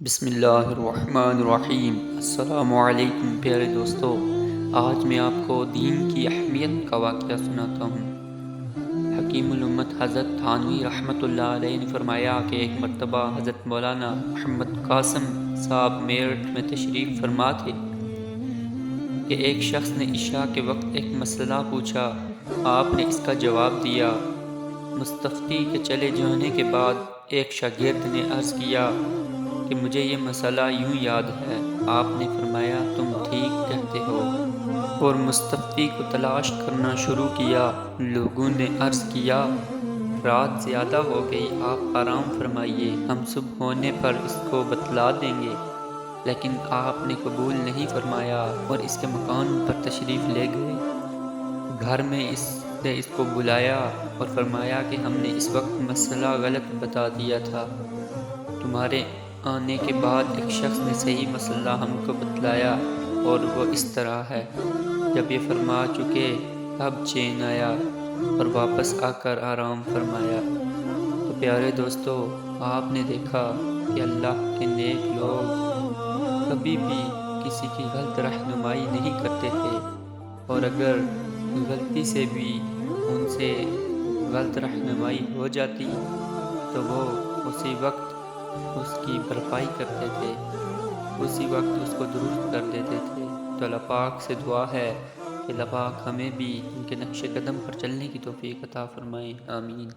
بسم اللہ الرحمن الرحیم۔ السلام علیکم پیارے دوستو، آج میں آپ کو دین کی اہمیت کا واقعہ سناتا ہوں۔ حکیم الامت حضرت تھانوی رحمۃ اللہ علیہ نے فرمایا کہ ایک مرتبہ حضرت مولانا محمد قاسم صاحب میرٹھ میں تشریف فرما تھے کہ ایک شخص نے عشاء کے وقت ایک مسئلہ پوچھا۔ آپ نے اس کا جواب دیا۔ مستفتی کے چلے جانے کے بعد ایک شاگرد نے عرض کیا کہ مجھے یہ مسئلہ یوں یاد ہے۔ آپ نے فرمایا تم ٹھیک کہتے ہو، اور مستفتی کو تلاش کرنا شروع کیا۔ لوگوں نے عرض کیا رات زیادہ ہو گئی، آپ آرام فرمائیے، ہم صبح ہونے پر اس کو بتلا دیں گے، لیکن آپ نے قبول نہیں فرمایا اور اس کے مکان پر تشریف لے گئے۔ گھر میں اس کو بلایا اور فرمایا کہ ہم نے اس وقت مسئلہ غلط بتا دیا تھا۔ تمہارے آنے کے بعد ایک شخص نے صحیح مسئلہ ہم کو بتلایا اور وہ اس طرح ہے۔ جب یہ فرما چکے تب چین آیا اور واپس آ کر آرام فرمایا۔ تو پیارے دوستو، آپ نے دیکھا کہ اللہ کے نیک لوگ کبھی بھی کسی کی غلط رہنمائی نہیں کرتے تھے، اور اگر غلطی سے بھی ان سے غلط رہنمائی ہو جاتی تو وہ اسی وقت اس کی بھرپائی کرتے تھے، اسی وقت اس کو درست کر دیتے تھے۔ تو اللہ پاک سے دعا ہے کہ اللہ پاک ہمیں بھی ان کے نقش قدم پر چلنے کی توفیق عطا فرمائے، آمین۔